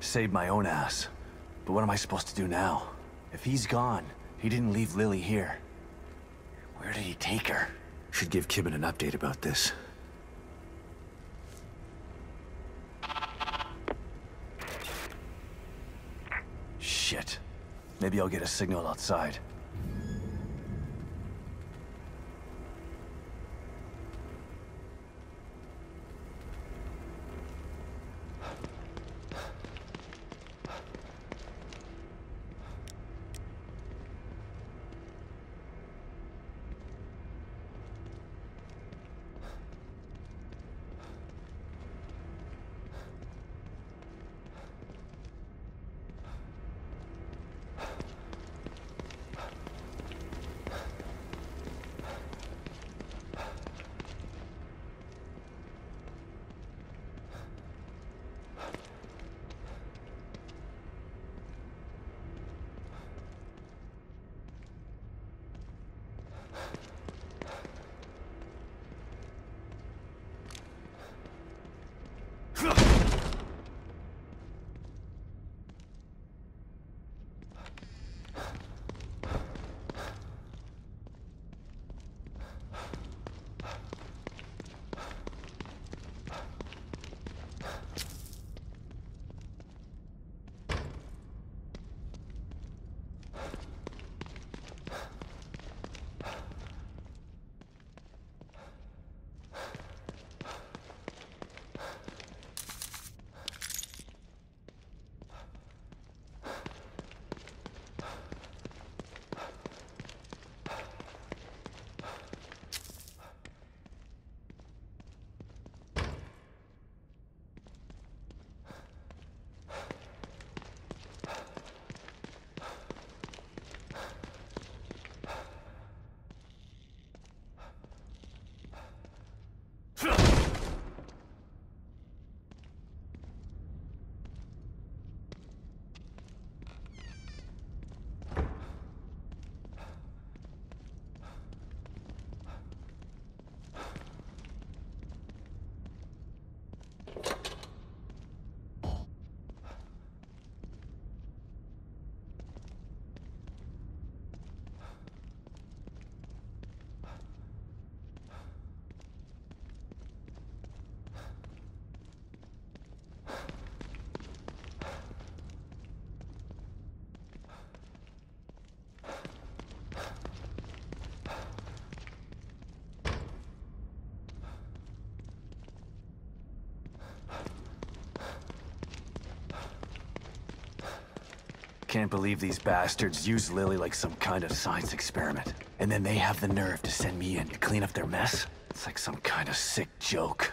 Saved my own ass. But what am I supposed to do now? If he's gone, he didn't leave Lily here. Where did he take her? Should give Kibben an update about this. Shit. Maybe I'll get a signal outside. Can't believe these bastards use Lily like some kind of science experiment. And then they have the nerve to send me in to clean up their mess? It's like some kind of sick joke.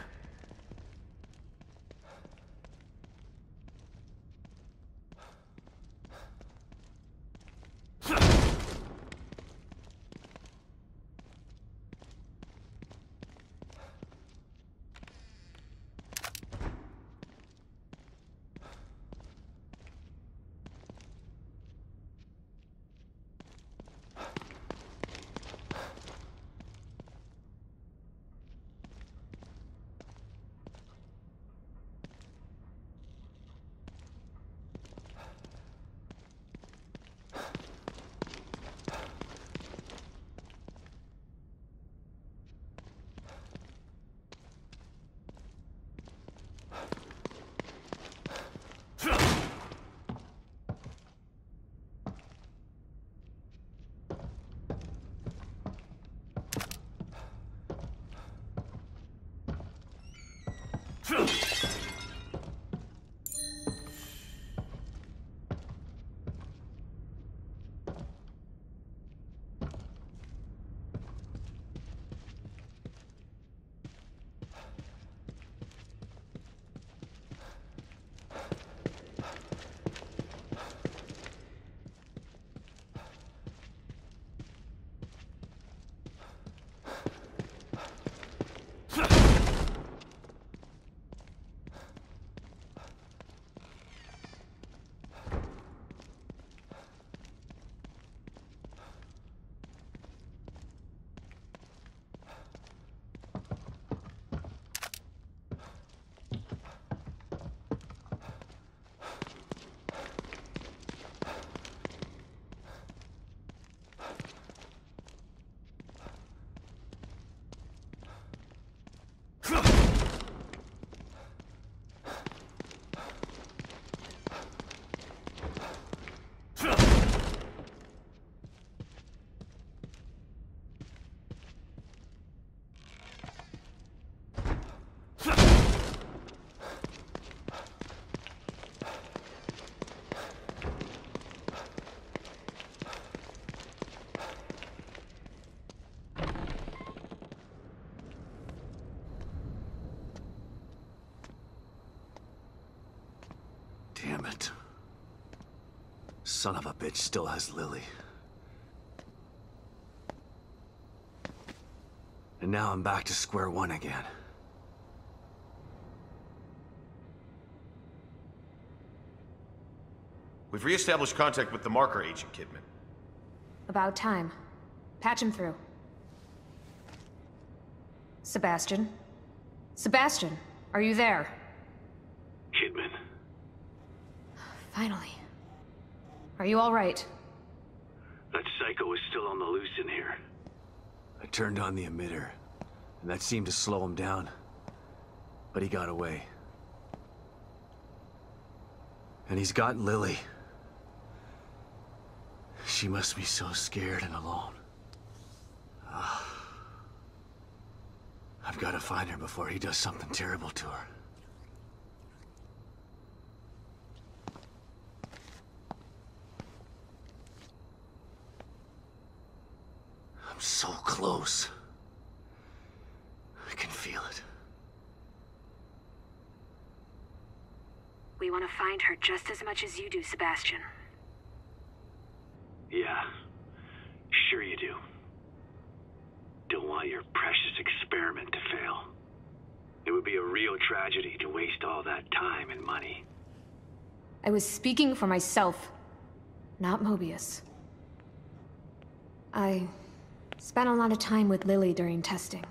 Damn it. Son of a bitch still has Lily. And now I'm back to square one again. We've re-established contact with the marker agent, Kidman. About time. Patch him through. Sebastian? Sebastian, are you there? Kidman. Finally. Are you all right? That psycho is still on the loose in here. I turned on the emitter, and that seemed to slow him down. But he got away. And he's got Lily. She must be so scared and alone. I've got to find her before he does something terrible to her. I'm so close. I can feel it. We want to find her just as much as you do, Sebastian. Yeah, sure you do. Don't want your precious experiment to fail. It would be a real tragedy to waste all that time and money. I was speaking for myself, not Mobius. I spent a lot of time with Lily during testing.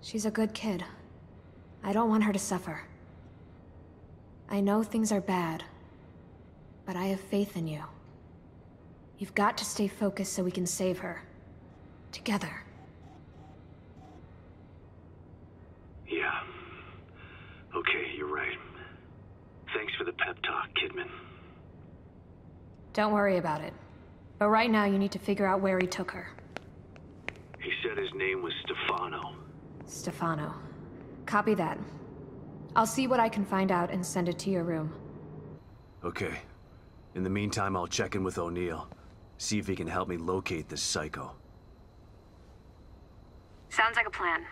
She's a good kid. I don't want her to suffer. I know things are bad, but I have faith in you. You've got to stay focused so we can save her. Together. Yeah. Okay, you're right. Thanks for the pep talk, Kidman. Don't worry about it. But right now you need to figure out where he took her. He said his name was Stefano. Stefano. Copy that. I'll see what I can find out and send it to your room. Okay. In the meantime, I'll check in with O'Neill. See if he can help me locate this psycho. Sounds like a plan.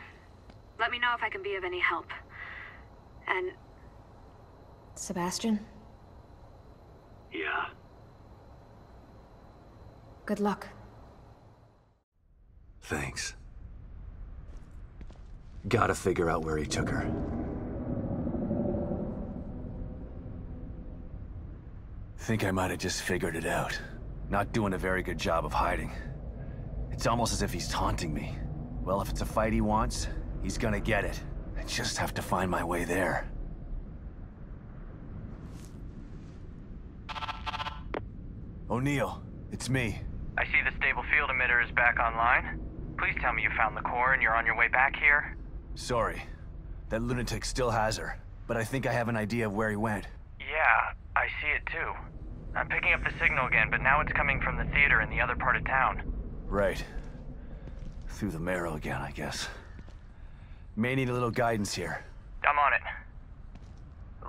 Let me know if I can be of any help. And... Sebastian? Yeah. Good luck. Thanks. Gotta figure out where he took her. Think I might have just figured it out. Not doing a very good job of hiding. It's almost as if he's taunting me. Well, if it's a fight he wants, he's gonna get it. I just have to find my way there. O'Neill, it's me. I see the stable field emitter is back online. Please tell me you found the core and you're on your way back here. Sorry. That lunatic still has her, but I think I have an idea of where he went. Yeah, I see it too. I'm picking up the signal again, but now it's coming from the theater in the other part of town. Right. Through the marrow again, I guess. May need a little guidance here. I'm on it.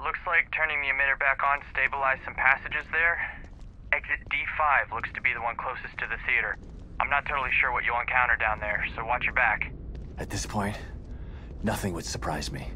Looks like turning the emitter back on stabilized some passages there. Exit D5 looks to be the one closest to the theater. I'm not totally sure what you'll encounter down there, so watch your back. At this point, nothing would surprise me.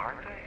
aren't they?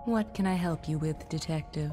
What can I help you with, Detective?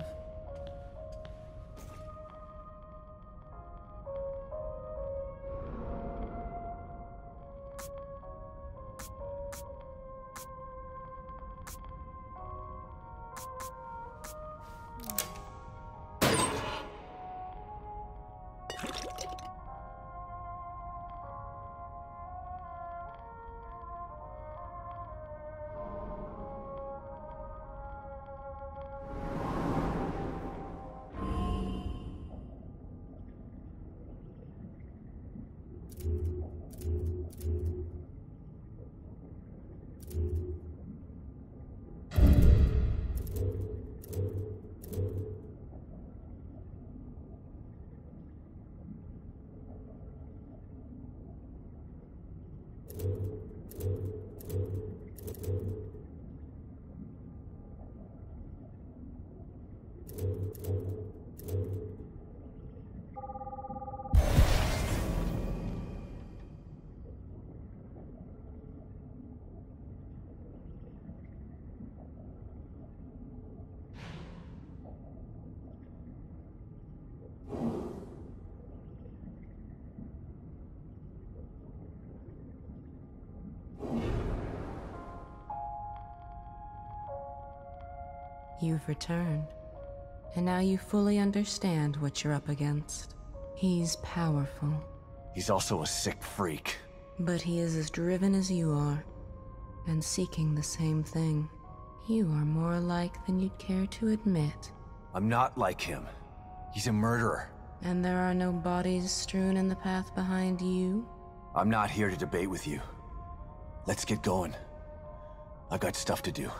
You've returned, and now you fully understand what you're up against. He's powerful, He's also a sick freak. but he is as driven as you are, and seeking the same thing. You are more alike than you'd care to admit. I'm not like him. He's a murderer. And there are no bodies strewn in the path behind you? I'm not here to debate with you. Let's get going. I got stuff to do.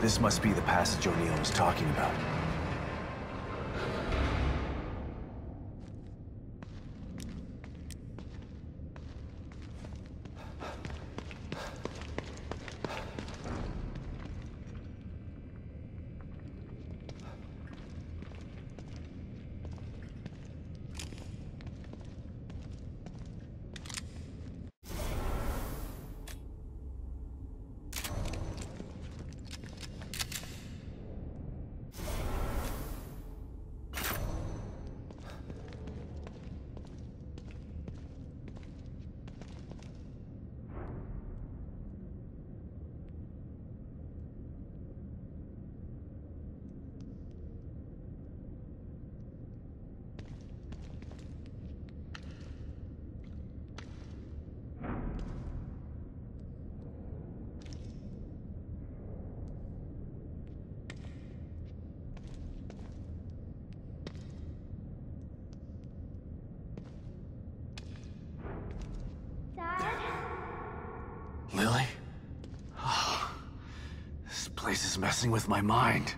This must be the passage O'Neill was talking about. Lily? Oh, this place is messing with my mind.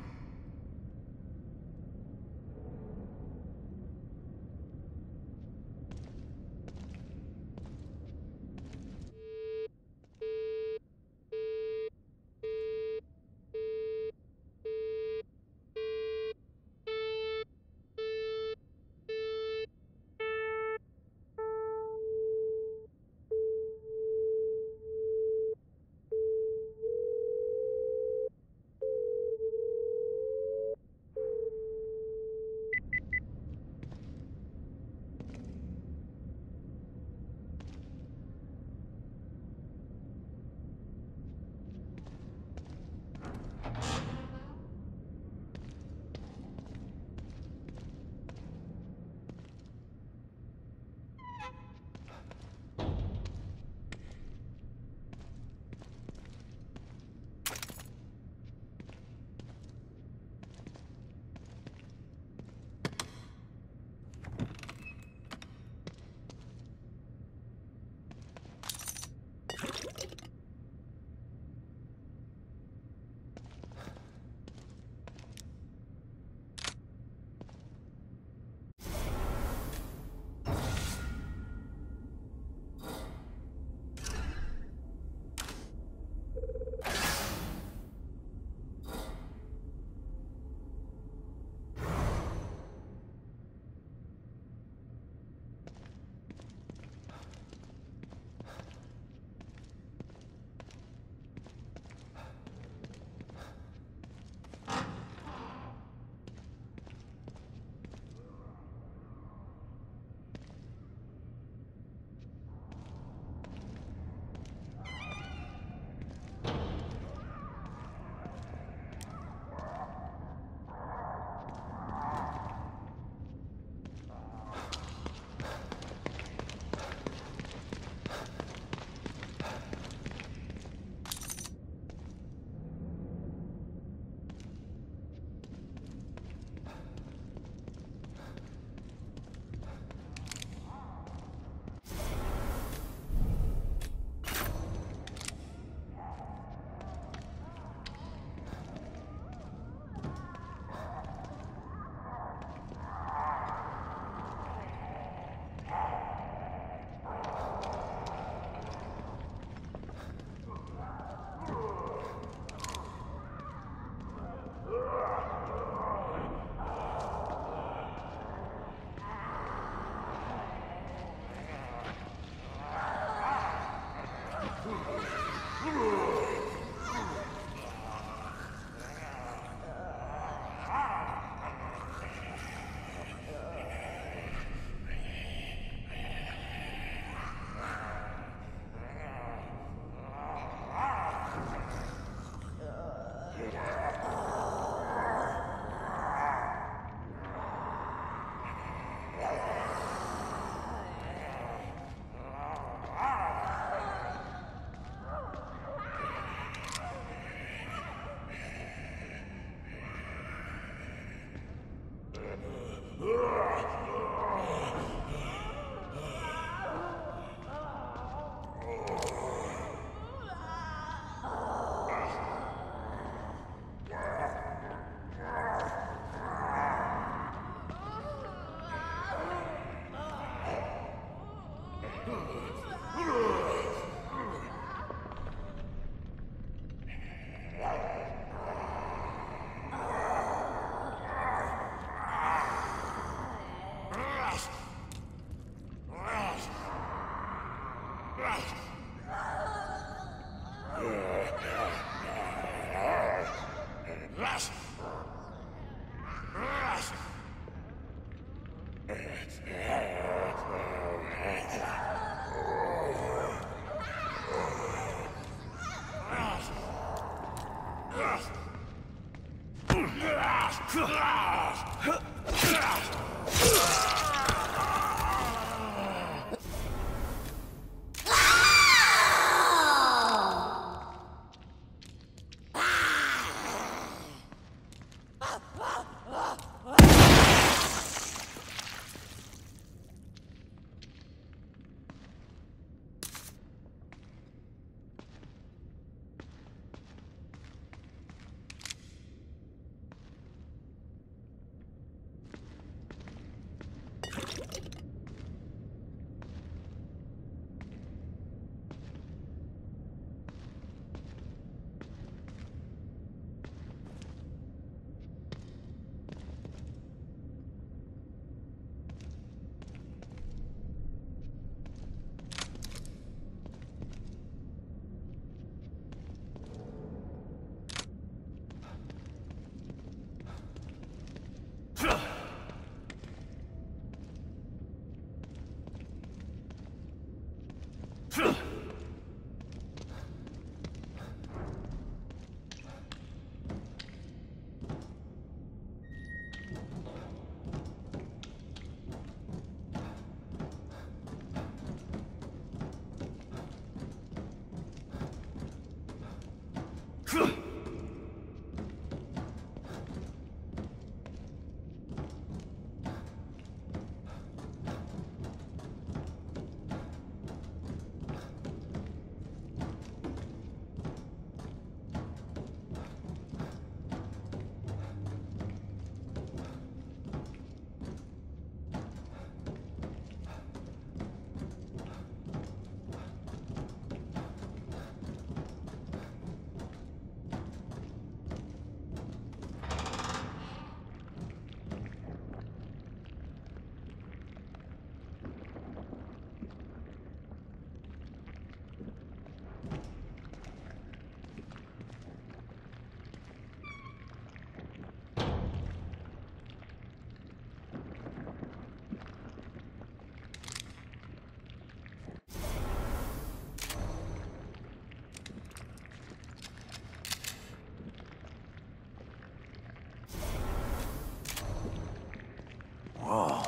Whoa.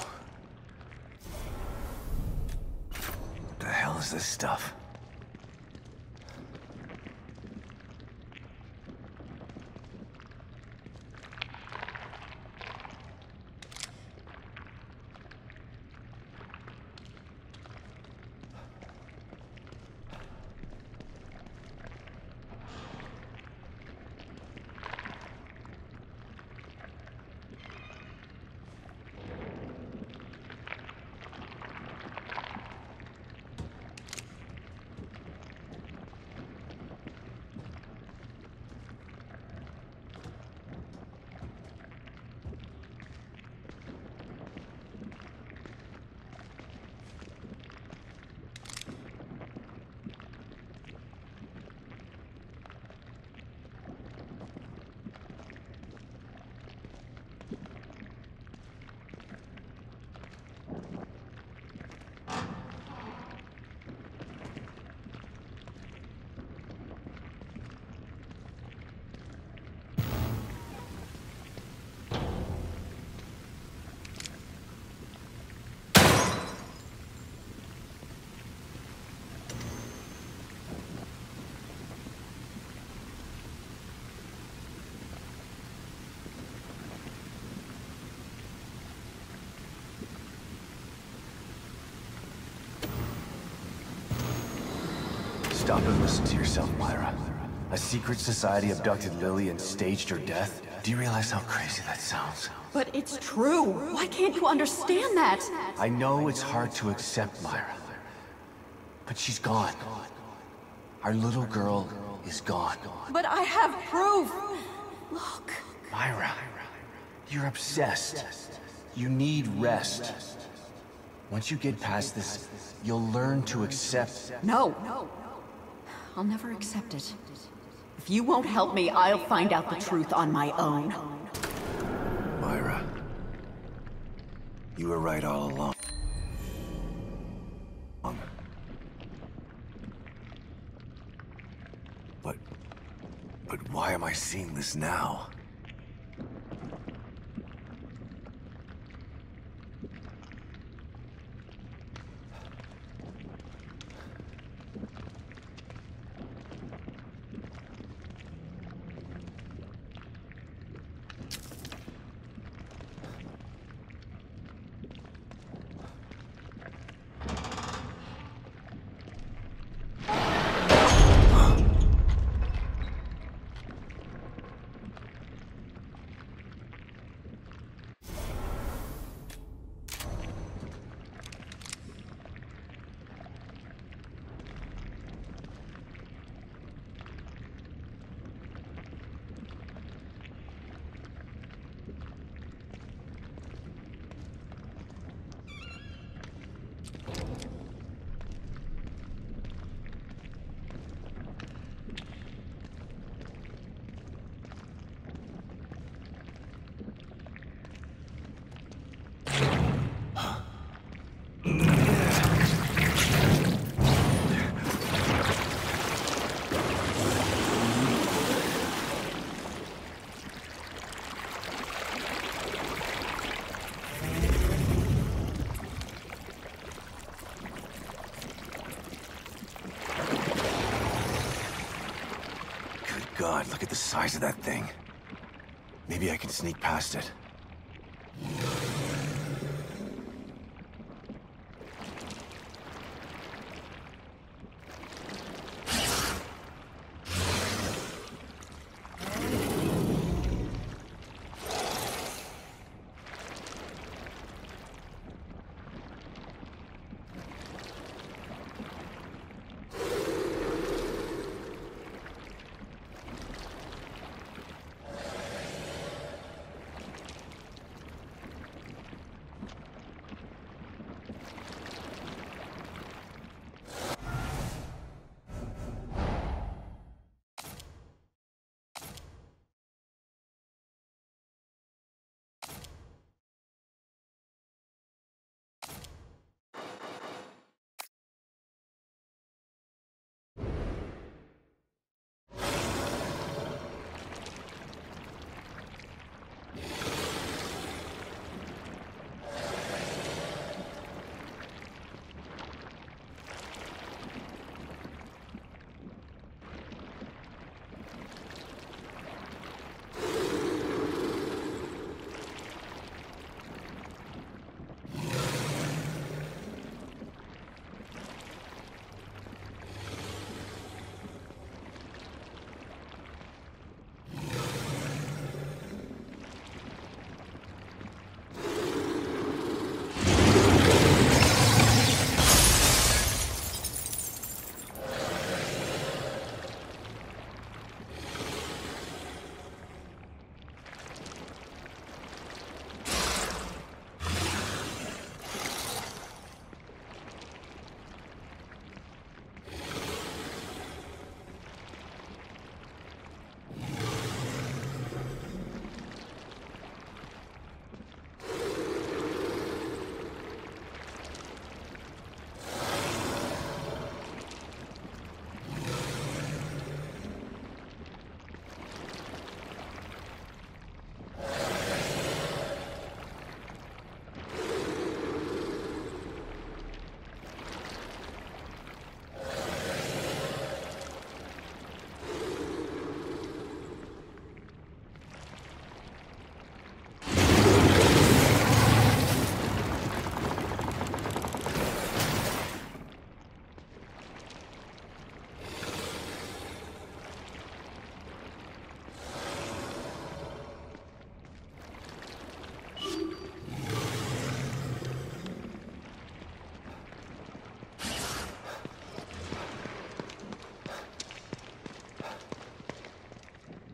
What the hell is this stuff? Stop and listen to yourself, Myra. A secret society abducted Lily and staged her death? Do you realize how crazy that sounds? But it's true. Why can't you understand that? I know it's hard to accept, Myra. But she's gone. Our little girl is gone. But I have proof. Look. Myra, you're obsessed. You need rest. Once you get past this, you'll learn to accept... No. I'll never accept it. If you won't help me, I'll find out the truth on my own. Myra. You were right all along. But why am I seeing this now? God, look at the size of that thing. Maybe I can sneak past it.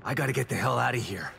I gotta get the hell out of here.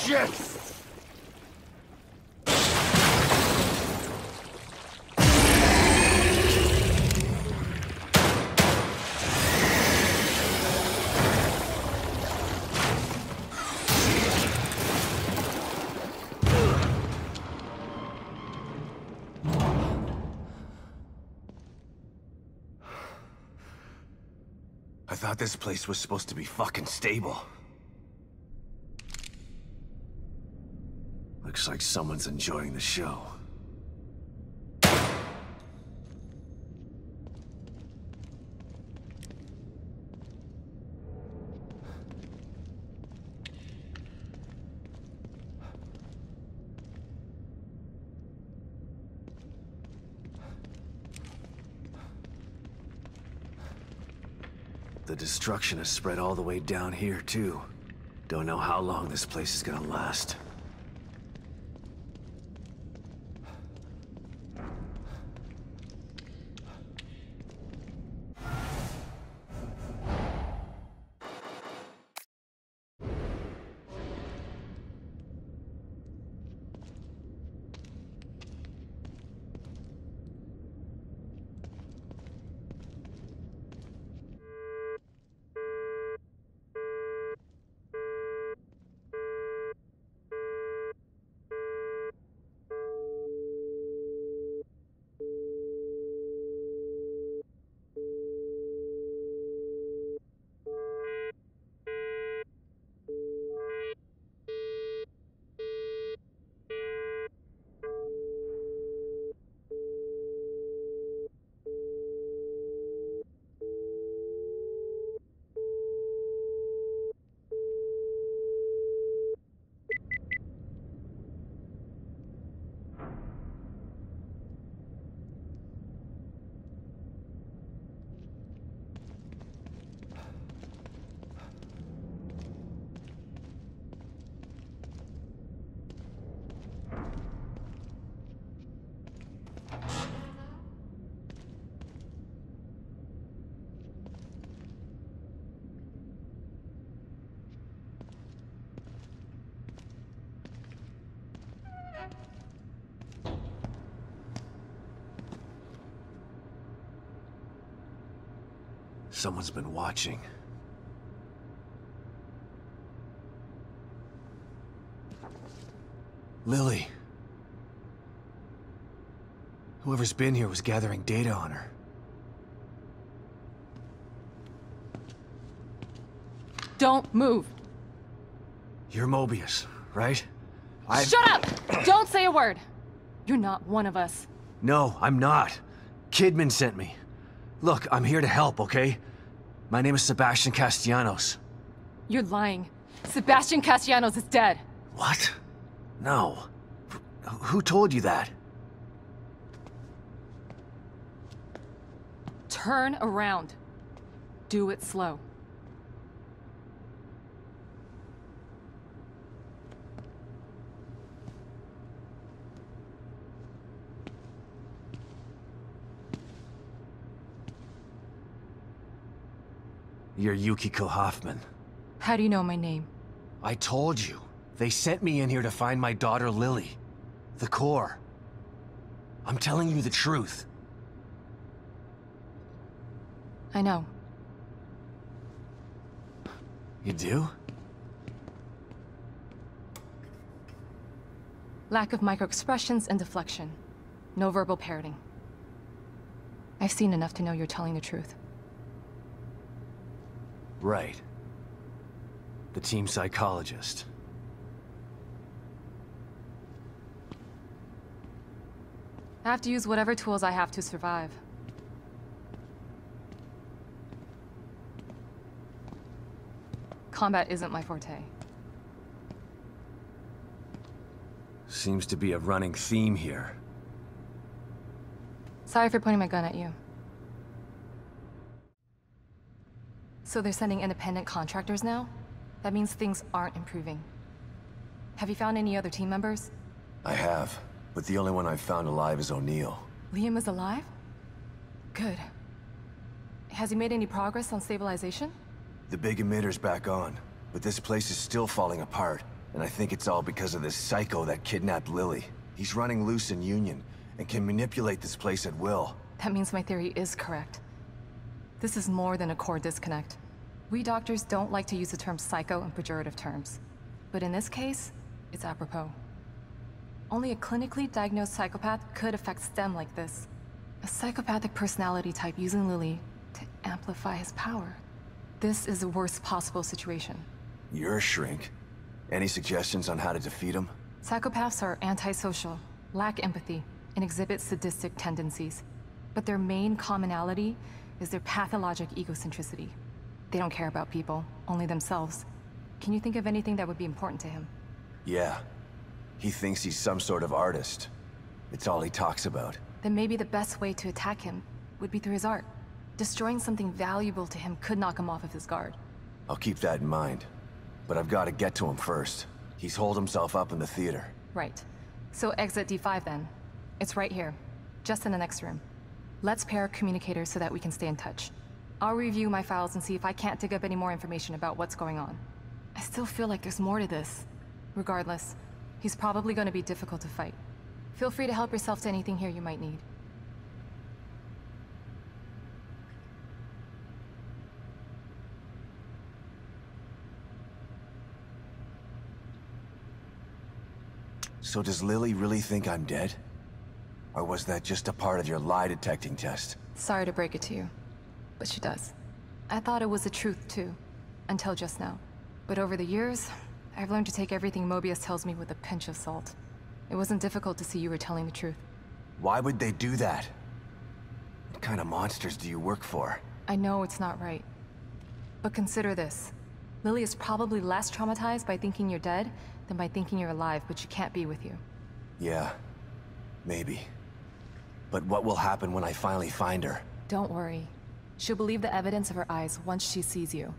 shit! I thought this place was supposed to be fucking stable. Looks like someone's enjoying the show. The destruction has spread all the way down here, too. Don't know how long this place is gonna last. Someone's been watching. Lily. Whoever's been here was gathering data on her. Don't move. You're Mobius, right? Shut up! Don't say a word. You're not one of us. No, I'm not. Kidman sent me. Look, I'm here to help, okay? My name is Sebastian Castellanos. You're lying. Sebastian Castellanos is dead. What? No. Who told you that? Turn around. Do it slow. You're Yukiko Hoffman. How do you know my name? I told you. They sent me in here to find my daughter Lily. The core. I'm telling you the truth. I know. You do? Lack of microexpressions and deflection. No verbal parroting. I've seen enough to know you're telling the truth. Right. The team psychologist. I have to use whatever tools I have to survive. Combat isn't my forte. Seems to be a running theme here. Sorry for pointing my gun at you. So they're sending independent contractors now? That means things aren't improving. Have you found any other team members? I have, but the only one I've found alive is O'Neill. Liam is alive? Good. Has he made any progress on stabilization? The big emitter's back on, but this place is still falling apart, And I think it's all because of this psycho that kidnapped Lily. He's running loose in Union, and can manipulate this place at will. That means my theory is correct. This is more than a core disconnect. We doctors don't like to use the term psycho in pejorative terms. But in this case, it's apropos. Only a clinically diagnosed psychopath could affect STEM like this. A psychopathic personality type using Lily to amplify his power. This is the worst possible situation. You're a shrink. Any suggestions on how to defeat him? Psychopaths are antisocial, lack empathy, and exhibit sadistic tendencies. But their main commonality is their pathologic egocentricity. They don't care about people, only themselves. Can you think of anything that would be important to him? Yeah. He thinks he's some sort of artist. It's all he talks about. Then maybe the best way to attack him would be through his art. Destroying something valuable to him could knock him off of his guard. I'll keep that in mind. But I've got to get to him first. He's holed himself up in the theater. Right. So exit D5 then. It's right here, just in the next room. Let's pair our communicators so that we can stay in touch. I'll review my files and see if I can't dig up any more information about what's going on. I still feel like there's more to this. Regardless, he's probably going to be difficult to fight. Feel free to help yourself to anything here you might need. So does Lily really think I'm dead? Or was that just a part of your lie detecting test? Sorry to break it to you, but she does. I thought it was the truth too, until just now. But over the years, I've learned to take everything Mobius tells me with a pinch of salt. It wasn't difficult to see you were telling the truth. Why would they do that? What kind of monsters do you work for? I know it's not right. But consider this. Lily is probably less traumatized by thinking you're dead than by thinking you're alive, but she can't be with you. Yeah, maybe. But what will happen when I finally find her? Don't worry. She'll believe the evidence of her eyes once she sees you.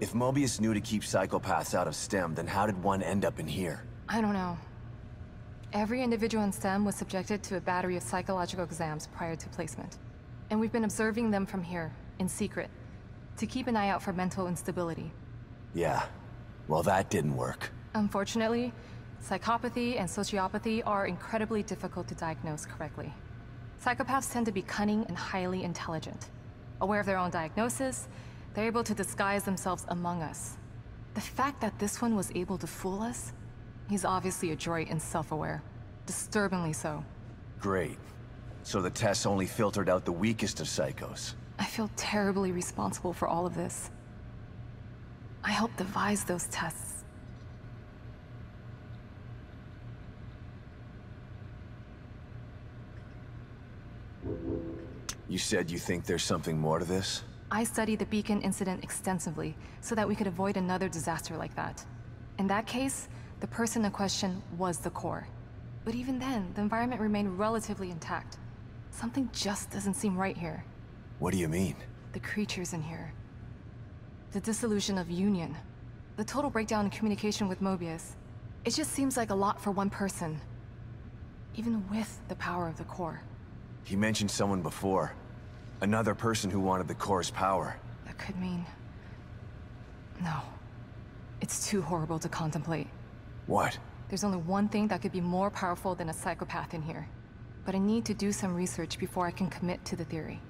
If Mobius knew to keep psychopaths out of STEM, then how did one end up in here? I don't know. Every individual in STEM was subjected to a battery of psychological exams prior to placement. And we've been observing them from here, in secret, to keep an eye out for mental instability. Yeah. Well, that didn't work. Unfortunately, psychopathy and sociopathy are incredibly difficult to diagnose correctly. Psychopaths tend to be cunning and highly intelligent. Aware of their own diagnosis, they're able to disguise themselves among us. The fact that this one was able to fool us, he's obviously adroit and self-aware. Disturbingly so. Great. So the tests only filtered out the weakest of psychos. I feel terribly responsible for all of this. I helped devise those tests. You said you think there's something more to this? I studied the Beacon incident extensively so that we could avoid another disaster like that. In that case, the person in question was the core. But even then, the environment remained relatively intact. Something just doesn't seem right here. What do you mean? The creatures in here. The dissolution of Union. The total breakdown in communication with Mobius. It just seems like a lot for one person. Even with the power of the core. He mentioned someone before. Another person who wanted the core's power. That could mean... No. It's too horrible to contemplate. What? There's only one thing that could be more powerful than a psychopath in here. But I need to do some research before I can commit to the theory.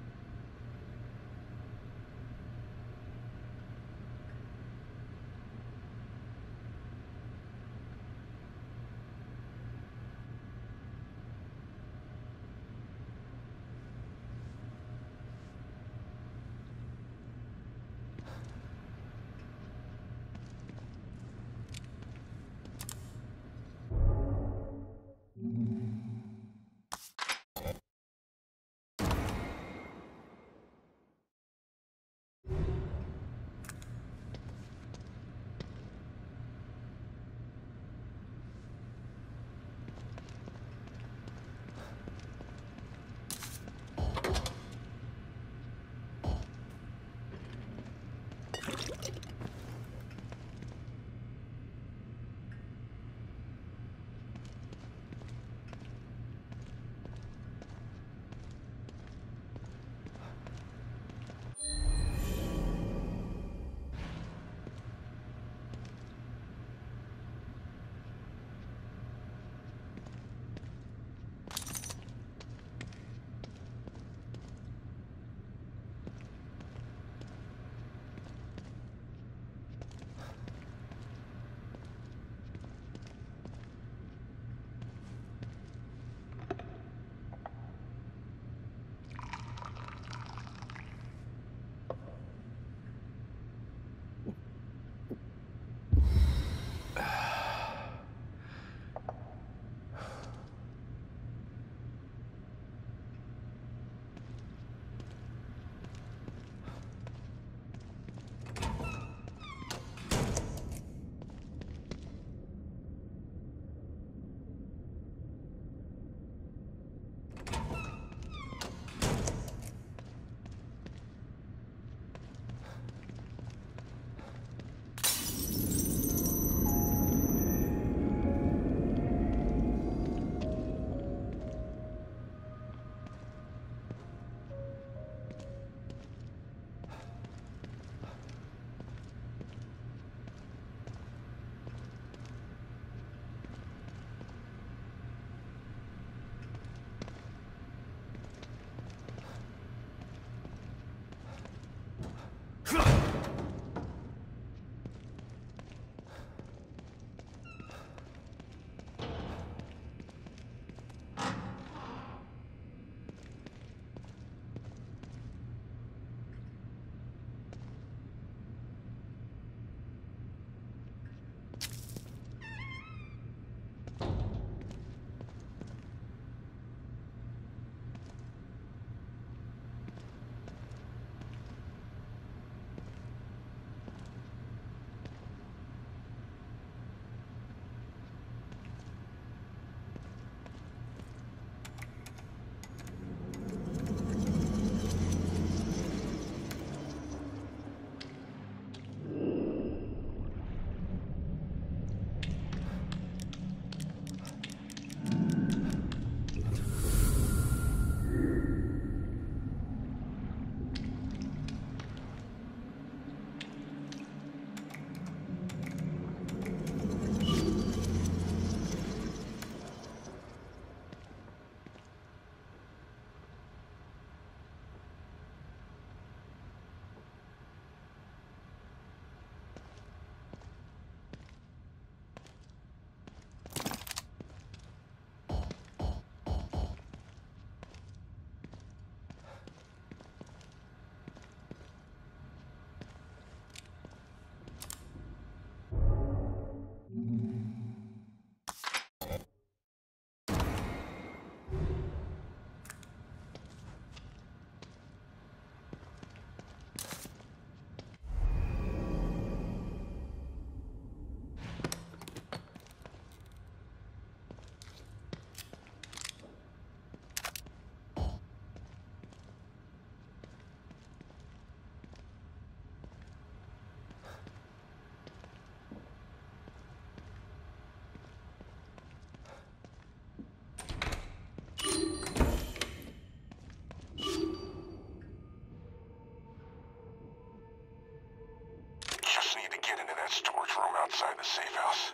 storage room outside the safe house.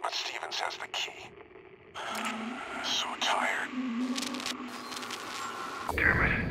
But Stevens has the key. So tired. Damn it.